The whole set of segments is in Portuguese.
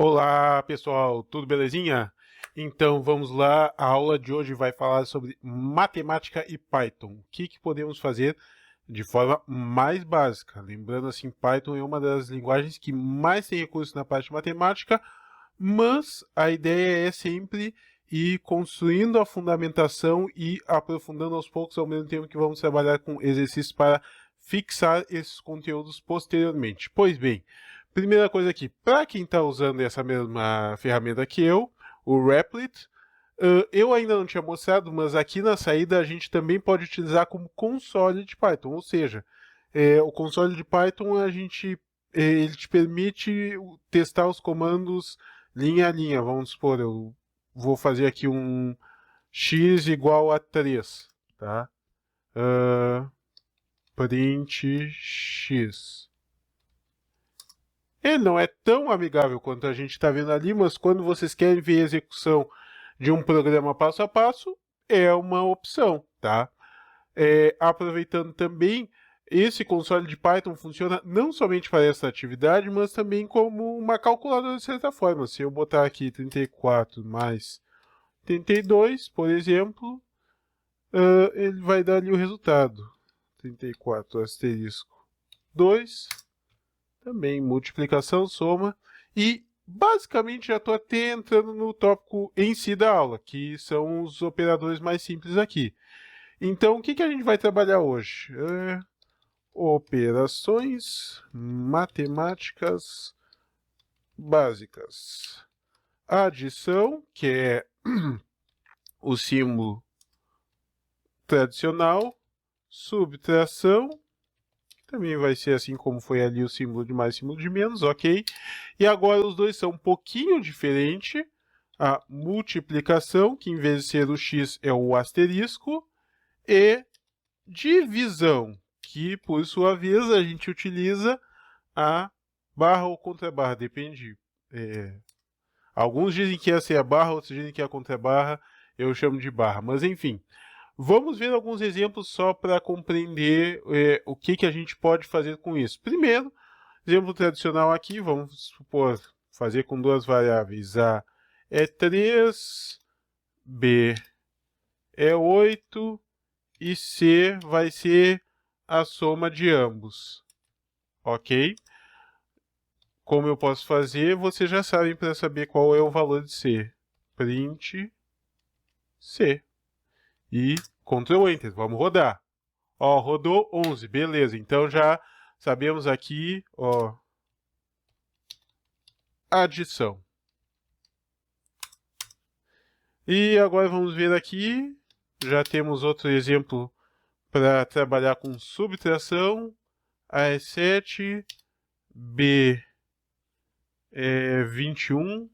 Olá pessoal, tudo belezinha? Então vamos lá, a aula de hoje vai falar sobre matemática e Python. O que podemos fazer de forma mais básica? Lembrando assim, Python é uma das linguagens que mais tem recursos na parte de matemática, mas a ideia é sempre ir construindo a fundamentação e aprofundando aos poucos, ao mesmo tempo que vamos trabalhar com exercícios para fixar esses conteúdos posteriormente. Pois bem, primeira coisa aqui, para quem está usando essa mesma ferramenta que eu, o Replit, eu ainda não tinha mostrado, mas aqui na saída a gente também pode utilizar como console de Python, ou seja, o console de Python ele te permite testar os comandos linha a linha. Vamos supor, eu vou fazer aqui um x igual a 3, tá? Print x. Ele não é tão amigável quanto a gente está vendo ali, mas quando vocês querem ver a execução de um programa passo a passo, é uma opção, tá? Aproveitando também, esse console de Python funciona não somente para essa atividade, mas também como uma calculadora de certa forma. Se eu botar aqui 34 mais 32, por exemplo, ele vai dar ali o resultado. 34 asterisco 2, também multiplicação, soma, e basicamente já estou até entrando no tópico em si da aula, que são os operadores mais simples aqui. Então, o que a gente vai trabalhar hoje? Operações matemáticas básicas. Adição, que é o símbolo tradicional. Subtração, também vai ser assim como foi ali o símbolo de mais e símbolo de menos, ok? E agora os dois são um pouquinho diferentes. A multiplicação, que em vez de ser o x é o asterisco, e divisão, que por sua vez a gente utiliza a barra ou contrabarra, depende. Alguns dizem que essa é a barra, outros dizem que é a contrabarra, eu chamo de barra, mas enfim. Vamos ver alguns exemplos só para compreender o que a gente pode fazer com isso. Primeiro, exemplo tradicional aqui, vamos supor, fazer com duas variáveis. A é 3, B é 8 e C vai ser a soma de ambos. Ok? Como eu posso fazer, vocês já sabem para saber qual é o valor de C. Print C. E Ctrl Enter, vamos rodar. Ó, rodou 11, beleza. Então já sabemos aqui, ó, adição. E agora vamos ver aqui, já temos outro exemplo para trabalhar com subtração. A é 7, B é 21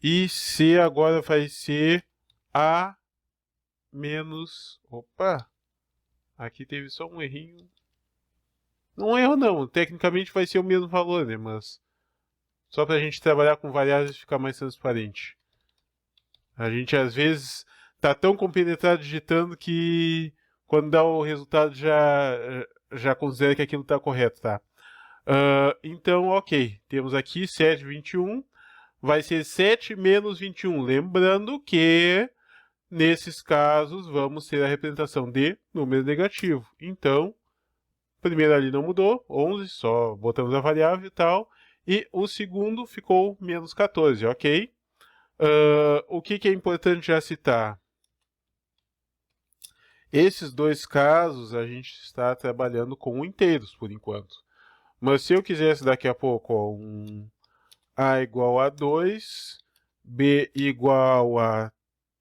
e C agora vai ser A menos... Opa! Aqui teve só um errinho. Não é um erro não, tecnicamente vai ser o mesmo valor, né? Mas só para a gente trabalhar com variáveis e ficar mais transparente. A gente às vezes está tão compenetrado digitando que quando dá o resultado já considera que aquilo está correto, tá? Então, ok, temos aqui 7, 21, vai ser 7 menos 21. Lembrando que, nesses casos, vamos ter a representação de número negativo. Então, primeiro ali não mudou, 11, só botamos a variável e tal. E o segundo ficou menos 14, ok? O que é importante já citar? Esses dois casos a gente está trabalhando com inteiros por enquanto. Mas se eu quisesse daqui a pouco um A igual a 2, B igual a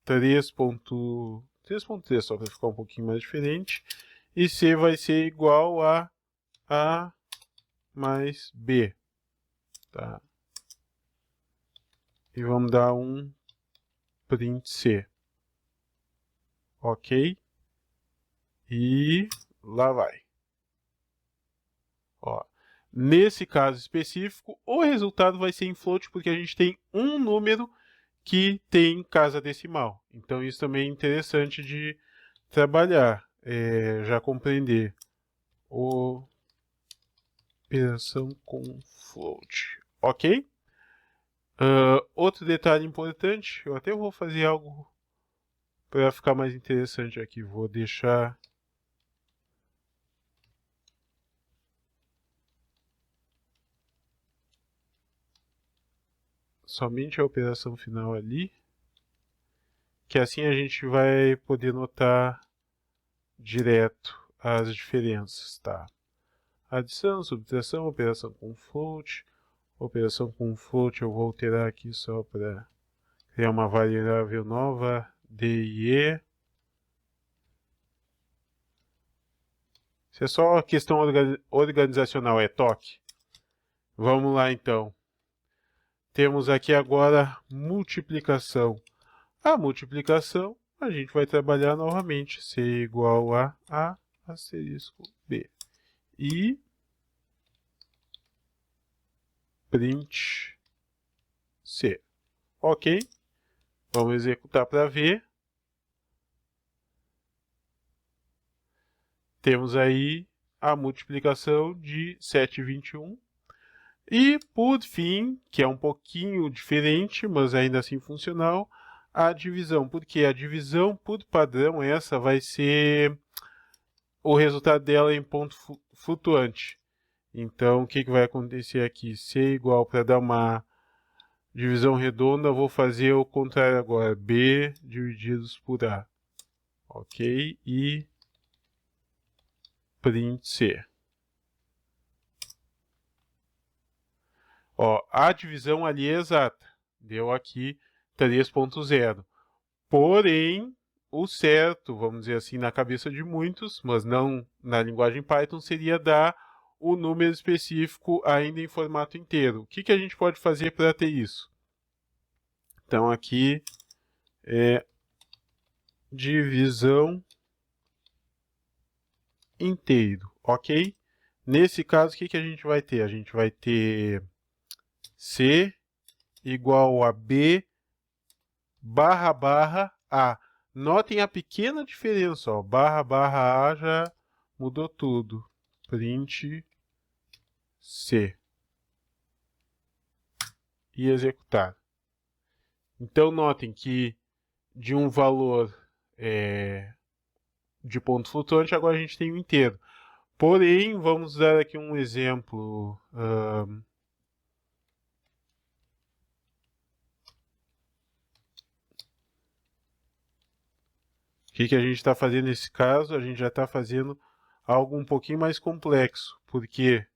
3.3, só para ficar um pouquinho mais diferente, e C vai ser igual a A mais B. Tá? E vamos dar um print C. Ok? E lá vai. Ó, nesse caso específico, o resultado vai ser em float, porque a gente tem um número que tem casa decimal. Então, isso também é interessante de trabalhar, já compreender. Operação com float. Ok? Outro detalhe importante, eu até vou fazer algo para ficar mais interessante aqui. Vou deixar somente a operação final ali, que assim a gente vai poder notar direto as diferenças, tá? Adição, subtração, operação com float. Operação com float eu vou alterar aqui só para criar uma variável nova, D e E. Isso é só questão organizacional, é toque. Vamos lá então. Temos aqui agora multiplicação. A multiplicação a gente vai trabalhar novamente. C igual a A asterisco B. E print C. Ok. Vamos executar para ver. Temos aí a multiplicação de 7 e 21. E, por fim, que é um pouquinho diferente, mas ainda assim funcional, a divisão. Porque a divisão, por padrão, essa vai ser o resultado dela em ponto flutuante. Então, o que vai acontecer aqui? C igual, para dar uma divisão redonda, eu vou fazer o contrário agora. B divididos por A. Ok? E print C. Ó, a divisão ali é exata. Deu aqui 3.0. Porém, o certo, vamos dizer assim, na cabeça de muitos, mas não na linguagem Python, seria dar o número específico ainda em formato inteiro. O que a gente pode fazer para ter isso? Então, aqui é divisão inteiro, ok? Nesse caso, o que a gente vai ter? A gente vai ter C igual a B barra barra A. Notem a pequena diferença, ó. Barra barra A já mudou tudo. Print C. E executar. Então, notem que de um valor de ponto flutuante, agora a gente tem um inteiro. Porém, vamos dar aqui um exemplo. O que a gente está fazendo nesse caso? A gente já está fazendo algo um pouquinho mais complexo, porque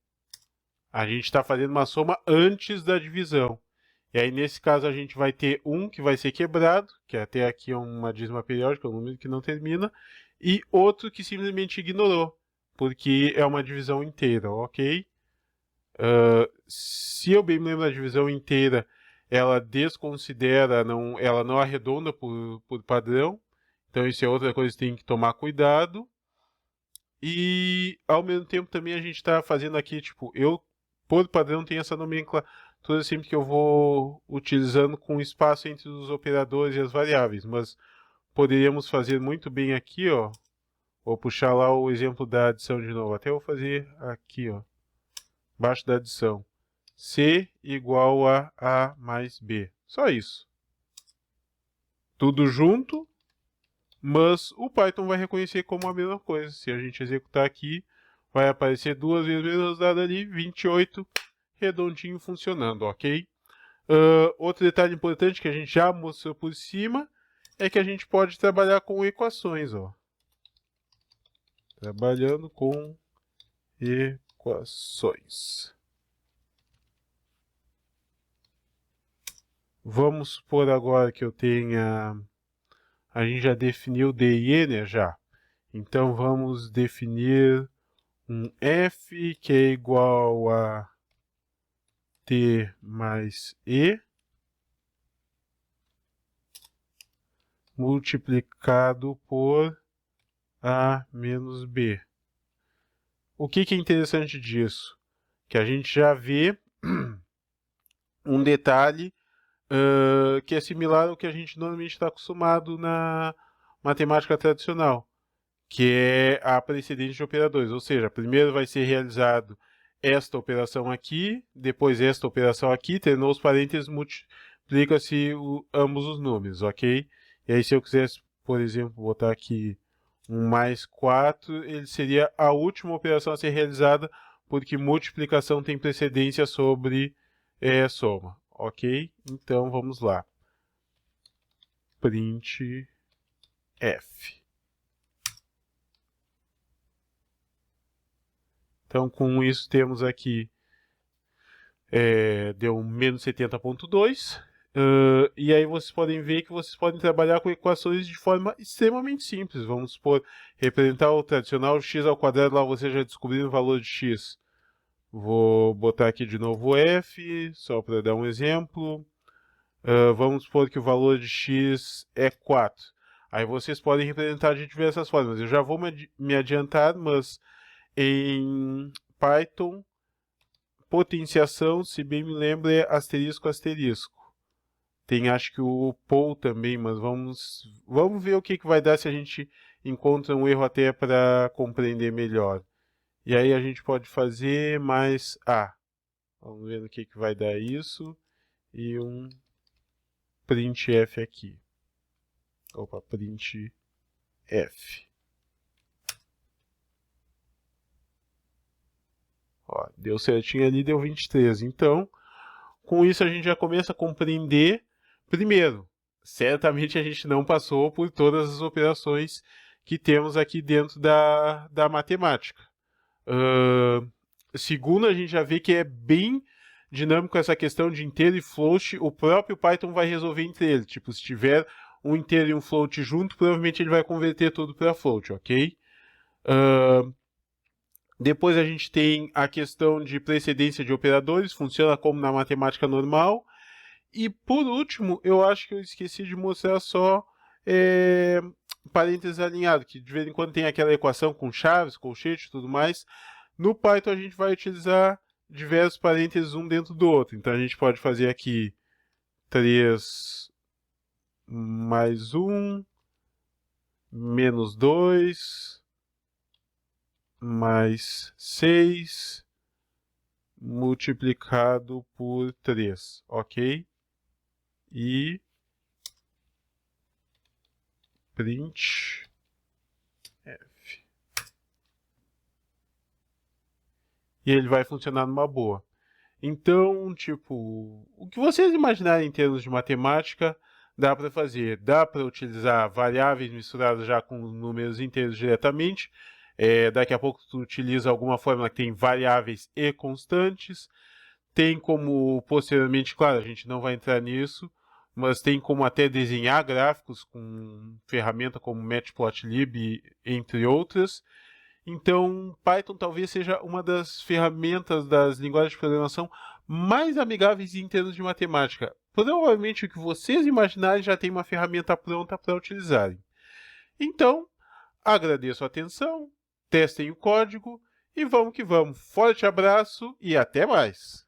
a gente está fazendo uma soma antes da divisão. E aí, nesse caso, a gente vai ter um que vai ser quebrado, que até aqui é uma dízima periódica, um número que não termina, e outro que simplesmente ignorou, porque é uma divisão inteira, ok? Se eu bem me lembro da divisão inteira, ela desconsidera, ela não arredonda por padrão, então isso é outra coisa que tem que tomar cuidado. E, ao mesmo tempo, também a gente está fazendo aqui, tipo, por padrão, tenho essa nomenclatura sempre que eu vou utilizando com espaço entre os operadores e as variáveis, mas poderíamos fazer muito bem aqui, ó. Vou puxar lá o exemplo da adição de novo, até vou fazer aqui, ó, abaixo da adição. C igual a A mais B. Só isso. Tudo junto, mas o Python vai reconhecer como a mesma coisa. Se a gente executar aqui, vai aparecer duas vezes o mesmo resultado ali, 28, redondinho funcionando, ok? Outro detalhe importante que a gente já mostrou por cima é que a gente pode trabalhar com equações, ó. Trabalhando com equações. Vamos supor agora que eu tenha... A gente já definiu D e E, né? Já. Então, vamos definir um f que é igual a t mais e multiplicado por a menos b. O que é interessante disso? Que a gente já vê um detalhe que é similar ao que a gente normalmente está acostumado na matemática tradicional, que é a precedência de operadores. Ou seja, primeiro vai ser realizado esta operação aqui, depois esta operação aqui, terminou os parênteses, multiplica-se ambos os números, ok? E aí se eu quisesse, por exemplo, botar aqui 1 mais 4, ele seria a última operação a ser realizada, porque multiplicação tem precedência sobre soma, ok? Então vamos lá. Print f. Então com isso temos aqui, deu menos 70,2. E aí vocês podem ver que vocês podem trabalhar com equações de forma extremamente simples. Vamos supor, representar o tradicional x ao quadrado, lá você já descobriu o valor de x. Vou botar aqui de novo f, só para dar um exemplo. Vamos supor que o valor de x é 4. Aí vocês podem representar de diversas formas. Eu já vou me adiantar, mas em Python, potenciação, se bem me lembro, é asterisco, asterisco. Tem acho que o poll também, mas vamos ver o que vai dar se a gente encontra um erro até para compreender melhor. E aí a gente pode fazer mais A. Vamos ver o que vai dar isso. E um printf aqui. Opa, printf. Ó, deu certinho ali, deu 23. Então, com isso a gente já começa a compreender. Primeiro, certamente a gente não passou por todas as operações que temos aqui dentro da matemática. Segundo, a gente já vê que é bem dinâmico essa questão de inteiro e float. O próprio Python vai resolver entre eles. Tipo, se tiver um inteiro e um float junto, provavelmente ele vai converter tudo para float, ok? Depois a gente tem a questão de precedência de operadores, funciona como na matemática normal. E por último, eu acho que eu esqueci de mostrar só parênteses alinhado, que de vez em quando tem aquela equação com chaves, colchete e tudo mais. No Python a gente vai utilizar diversos parênteses um dentro do outro. Então a gente pode fazer aqui 3 mais 1, menos 2, mais 6, multiplicado por 3, ok? E print f. E ele vai funcionar numa boa. Então, tipo, o que vocês imaginarem em termos de matemática, dá para fazer. Dá para utilizar variáveis misturadas já com números inteiros diretamente. Daqui a pouco tu utiliza alguma fórmula que tem variáveis e constantes. Tem como, posteriormente, claro, a gente não vai entrar nisso, mas tem como até desenhar gráficos com ferramenta como Matplotlib, entre outras. Então, Python talvez seja uma das ferramentas das linguagens de programação mais amigáveis em termos de matemática. Provavelmente o que vocês imaginarem já tem uma ferramenta pronta para utilizarem. Então, agradeço a atenção, testem o código e vamos que vamos. Forte abraço e até mais!